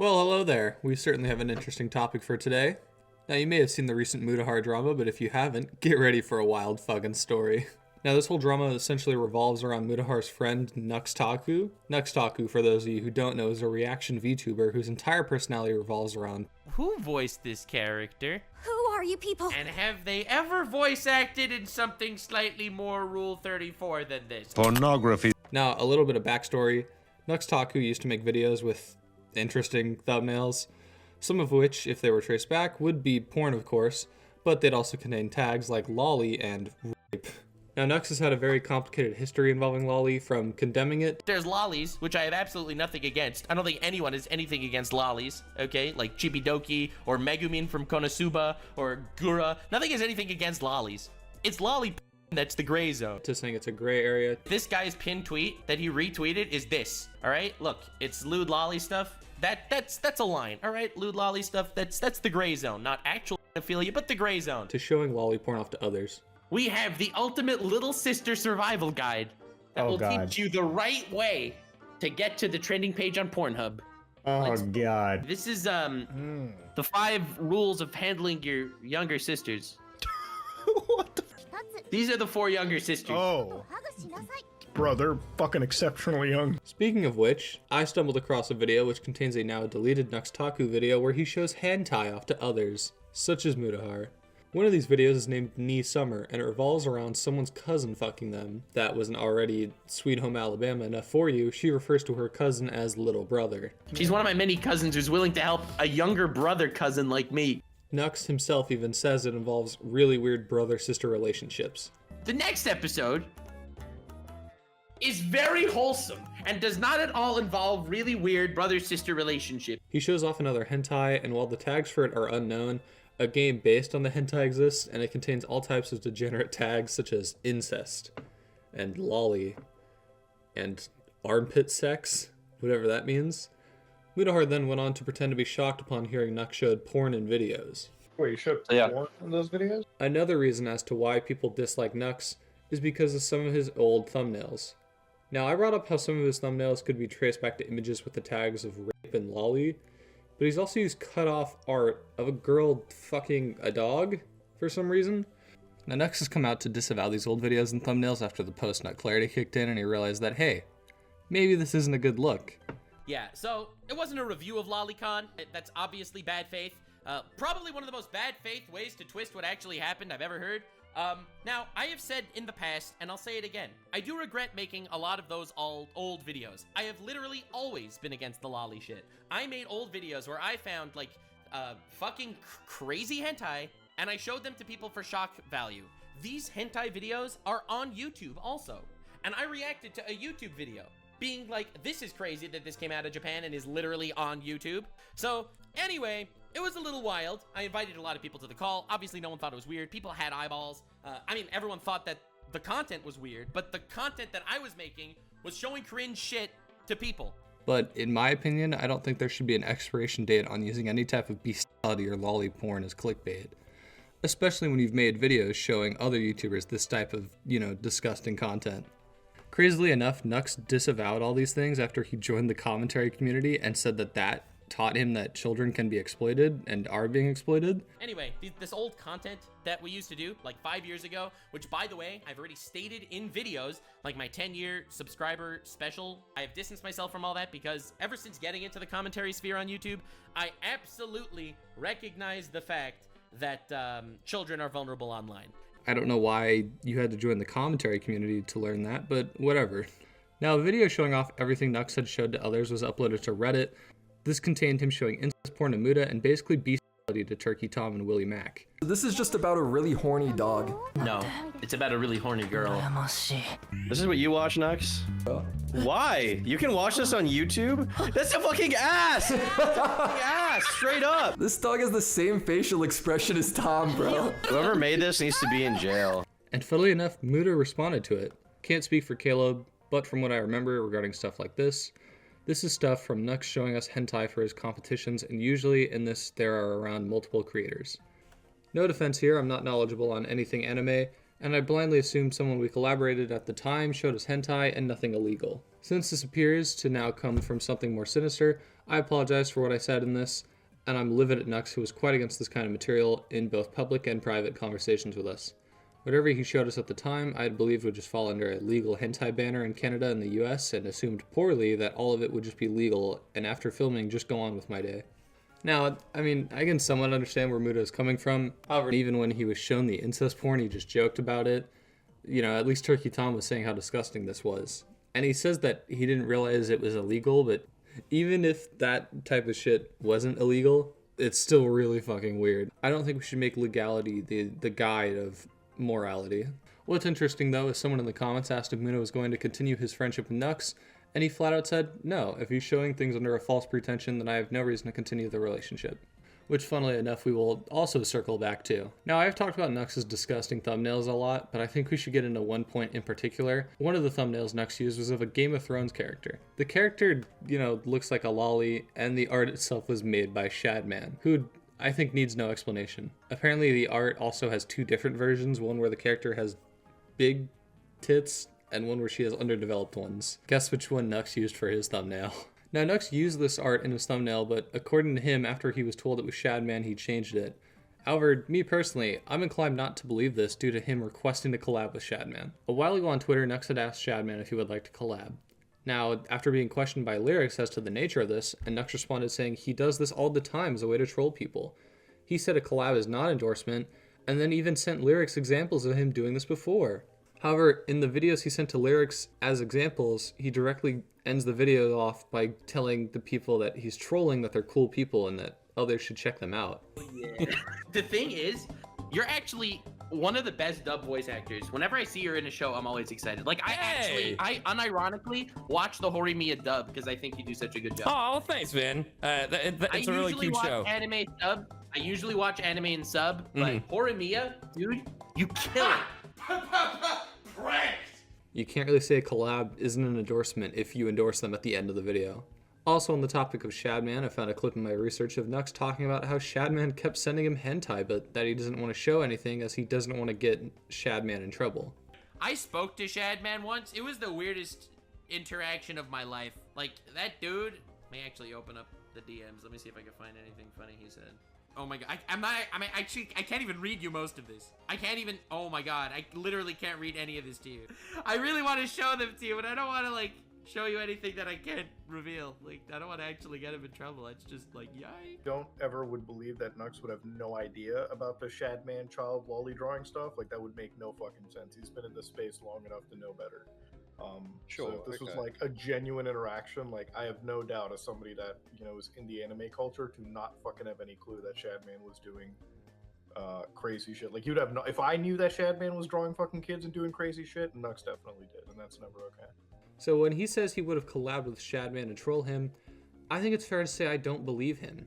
Well, hello there. We certainly have an interesting topic for today. Now, you may have seen the recent Mutahar drama, but if you haven't, get ready for a wild fucking story. Now, this whole drama essentially revolves around Mutahar's friend, Nux Taku. Nux Taku, for those of you who don't know, is a reaction VTuber whose entire personality revolves around... Who voiced this character? Who are you people? And have they ever voice acted in something slightly more Rule 34 than this? Pornography. Now, a little bit of backstory. Nux Taku used to make videos with interesting thumbnails, some of which, if they were traced back, would be porn, of course, but they'd also contain tags like lolly and rape. Now, Nux has had a very complicated history involving lolly, from condemning it. There's lollies, which I have absolutely nothing against. I don't think anyone has anything against lollies, okay? Like Chibidoki, or Megumin from Konosuba, or Gura. Nothing has anything against lollies. It's lolly that's the gray zone. To saying it's a gray area. This guy's pinned tweet that he retweeted is this, all right? Look, it's lewd lolly stuff. That's a line, all right? Lewd lolly stuff, that's the gray zone. Not actual pedophilia, but the gray zone. To showing lolly porn off to others. We have the ultimate little sister survival guide that will teach you the right way to get to the trending page on Pornhub. Oh God. This is the 5 rules of handling your younger sisters. What the These are the 4 younger sisters. Oh. Bro, they're fucking exceptionally young. Speaking of which, I stumbled across a video which contains a now deleted Nux Taku video where he shows hentai off to others, such as Mutahar. One of these videos is named Knee Summer, and it revolves around someone's cousin fucking them. That wasn't already Sweet Home Alabama enough for you, she refers to her cousin as little brother. She's one of my many cousins who's willing to help a younger brother cousin like me. Nux himself even says it involves really weird brother-sister relationships. The next episode is very wholesome and does not at all involve really weird brother-sister relationship. He shows off another hentai, and while the tags for it are unknown, a game based on the hentai exists, and it contains all types of degenerate tags such as incest, and lolly, and armpit sex, whatever that means. Mutahar then went on to pretend to be shocked upon hearing Nux showed porn in videos. Wait, you showed porn in those videos? Another reason as to why people dislike Nux is because of some of his old thumbnails. Now, I brought up how some of his thumbnails could be traced back to images with the tags of rape and lolly, but he's also used cut-off art of a girl fucking a dog for some reason. Now, Nux has come out to disavow these old videos and thumbnails after the post-nut clarity kicked in, and he realized that, hey, maybe this isn't a good look. Yeah, so it wasn't a review of Lolicon. That's obviously bad faith. Probably one of the most bad faith ways to twist what actually happened I've ever heard. Now, I have said in the past, and I'll say it again, I do regret making a lot of those old videos. I have literally always been against the lolly shit. I made old videos where I found, like, fucking crazy hentai, and I showed them to people for shock value. These hentai videos are on YouTube also, and I reacted to a YouTube video, being like, this is crazy that this came out of Japan and is literally on YouTube. So, anyway, it was a little wild. I invited a lot of people to the call. Obviously, no one thought it was weird. People had eyeballs. I mean, everyone thought that the content was weird, but the content that I was making was showing cringe shit to people. But in my opinion, I don't think there should be an expiration date on using any type of bestiality or lolly porn as clickbait. Especially when you've made videos showing other YouTubers this type of, disgusting content. Crazily enough, Nux disavowed all these things after he joined the commentary community and said that taught him that children can be exploited and are being exploited. Anyway, this old content that we used to do like 5 years ago, which by the way, I've already stated in videos, like my 10-year subscriber special, I have distanced myself from all that because ever since getting into the commentary sphere on YouTube, I absolutely recognize the fact that children are vulnerable online. I don't know why you had to join the commentary community to learn that, but whatever. Now, a video showing off everything Nux had showed to others was uploaded to Reddit. This contained him showing incest porn to Muta and basically bestiality to Turkey Tom and Willie Mac. This is just about a really horny dog. No, it's about a really horny girl. This is what you watch, Nux? Why? You can watch this on YouTube? That's a fucking ass! Fucking ass, straight up! This dog has the same facial expression as Tom, bro. Whoever made this needs to be in jail. And funnily enough, Muta responded to it. Can't speak for Caleb, but from what I remember regarding stuff like this is stuff from Nux showing us hentai for his competitions, and usually in this there are around multiple creators. No defense here, I'm not knowledgeable on anything anime, and I blindly assumed someone we collaborated at the time showed us hentai and nothing illegal. Since this appears to now come from something more sinister, I apologize for what I said in this, and I'm livid at Nux, who was quite against this kind of material in both public and private conversations with us. Whatever he showed us at the time, I'd believed would just fall under a legal hentai banner in Canada and the US, and assumed poorly that all of it would just be legal, and after filming, just go on with my day. Now, I mean, I can somewhat understand where Muda is coming from. However, even when he was shown the incest porn, he just joked about it. You know, at least Turkey Tom was saying how disgusting this was. And he says that he didn't realize it was illegal, but even if that type of shit wasn't illegal, it's still really fucking weird. I don't think we should make legality the guide of morality. What's interesting though is someone in the comments asked if Muda was going to continue his friendship with Nux, and he flat out said, no, if he's showing things under a false pretension, then I have no reason to continue the relationship. Which, funnily enough, we will also circle back to. Now, I've talked about Nux's disgusting thumbnails a lot, but I think we should get into one point in particular. One of the thumbnails Nux used was of a Game of Thrones character. The character, you know, looks like a lolly, and the art itself was made by Shadman, who I think needs no explanation. Apparently, the art also has two different versions, one where the character has big tits, and one where she has underdeveloped ones. Guess which one Nux used for his thumbnail. Now, Nux used this art in his thumbnail, but according to him, after he was told it was Shadman, he changed it. However, me personally, I'm inclined not to believe this due to him requesting to collab with Shadman. A while ago on Twitter, Nux had asked Shadman if he would like to collab. Now, after being questioned by Lyrics as to the nature of this, and Nux responded saying he does this all the time as a way to troll people. He said a collab is not endorsement, and then even sent Lyrics examples of him doing this before. However, in the videos he sent to Lyrics as examples, he directly ends the video off by telling the people that he's trolling that they're cool people and that others should check them out. The thing is, you're actually one of the best dub voice actors. Whenever I see you in a show, I'm always excited. Like, I unironically watch the Horimiya dub because I think you do such a good job. Oh, thanks, man. It's a really cute show. Anime sub. I usually watch anime and sub, but Horimiya, dude, you kill it. You can't really say a collab isn't an endorsement if you endorse them at the end of the video. Also, on the topic of Shadman, I found a clip in my research of Nux talking about how Shadman kept sending him hentai, but that he doesn't want to show anything as he doesn't want to get Shadman in trouble. I spoke to Shadman once. It was the weirdest interaction of my life. Like, that dude... Let me actually open up the DMs. Let me see if I can find anything funny he said. Oh my god, I can't even read you most of this. I can't even, oh my god, I literally can't read any of this to you. I really want to show them to you, but I don't want to, like, show you anything that I can't reveal. Like, I don't want to actually get him in trouble. It's just like, yikes. Don't ever would believe that Nux would have no idea about the Shadman child lolly drawing stuff. Like, that would make no fucking sense. He's been in this space long enough to know better. Sure, so if this was like a genuine interaction, like, I have no doubt as somebody that, you know, is in the anime culture to not fucking have any clue that Shadman was doing crazy shit. Like, you'd have no, if I knew that Shadman was drawing fucking kids and doing crazy shit, Nux definitely did, and that's never okay. So when he says he would have collabed with Shadman to troll him, I think it's fair to say I don't believe him.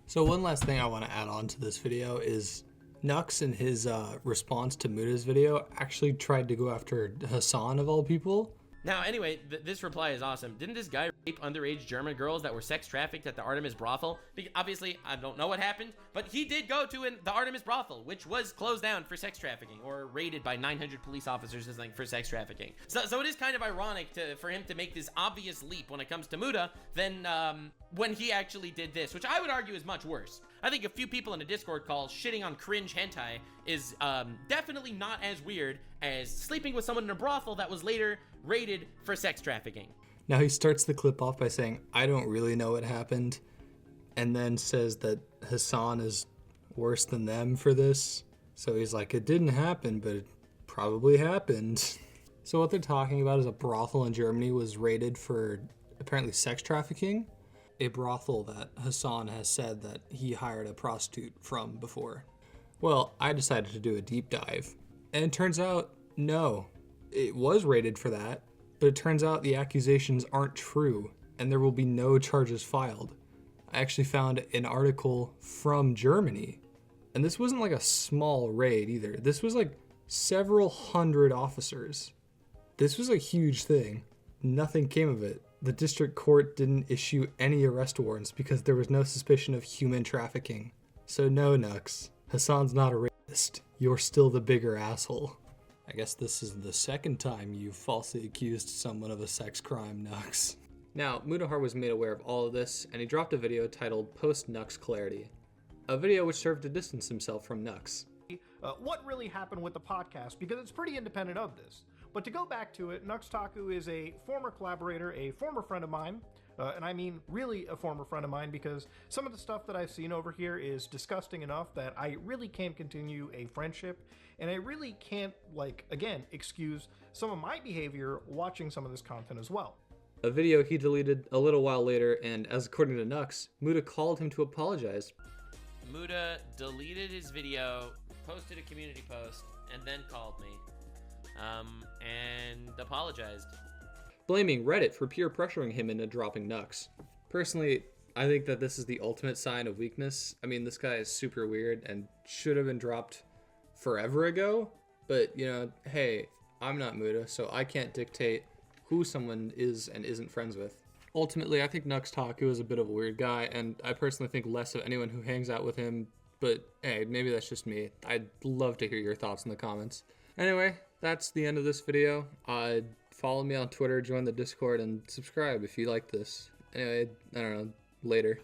So one last thing I want to add on to this video is Nux in his response to Muda's video actually tried to go after Hasan of all people. Now, anyway, this reply is awesome. Didn't this guy rape underage German girls that were sex trafficked at the Artemis brothel? Obviously, I don't know what happened, but he did go to the Artemis brothel, which was closed down for sex trafficking, or raided by 900 police officers for sex trafficking. So it is kind of ironic for him to make this obvious leap when it comes to Muda than when he actually did this, which I would argue is much worse. I think a few people in a Discord call shitting on cringe hentai is definitely not as weird as sleeping with someone in a brothel that was later raided for sex trafficking. Now he starts the clip off by saying, I don't really know what happened, and then says that Hasan is worse than them for this. So he's like, it didn't happen, but it probably happened. So what they're talking about is a brothel in Germany was raided for apparently sex trafficking. A brothel that Hasan has said that he hired a prostitute from before. Well, I decided to do a deep dive, and it turns out, no, it was raided for that, but it turns out the accusations aren't true, and there will be no charges filed. I actually found an article from Germany, and this wasn't like a small raid either. This was like several hundred officers. This was a huge thing. Nothing came of it. The district court didn't issue any arrest warrants because there was no suspicion of human trafficking. So no, Nux, Hasan's not a rapist. You're still the bigger asshole. I guess this is the second time you've falsely accused someone of a sex crime, Nux. Now, Mutahar was made aware of all of this, and he dropped a video titled Post Nux Clarity, a video which served to distance himself from Nux. What really happened with the podcast, because it's pretty independent of this. But to go back to it, Nux Taku is a former collaborator, a former friend of mine, and I mean really a former friend of mine, because some of the stuff that I've seen over here is disgusting enough that I really can't continue a friendship, and I really can't, like, again, excuse some of my behavior watching some of this content as well. A video he deleted a little while later, and as according to Nux, Muta called him to apologize. Muta deleted his video, posted a community post, and then called me, and apologized. Blaming Reddit for peer pressuring him into dropping Nux. Personally, I think that this is the ultimate sign of weakness. I mean, this guy is super weird and should have been dropped forever ago, but, you know, hey, I'm not Muta, so I can't dictate who someone is and isn't friends with. Ultimately, I think Nux Taku is a bit of a weird guy, and I personally think less of anyone who hangs out with him, but hey, maybe that's just me. I'd love to hear your thoughts in the comments. Anyway, that's the end of this video. Follow me on Twitter, join the Discord, and subscribe if you like this. Anyway, I don't know, later.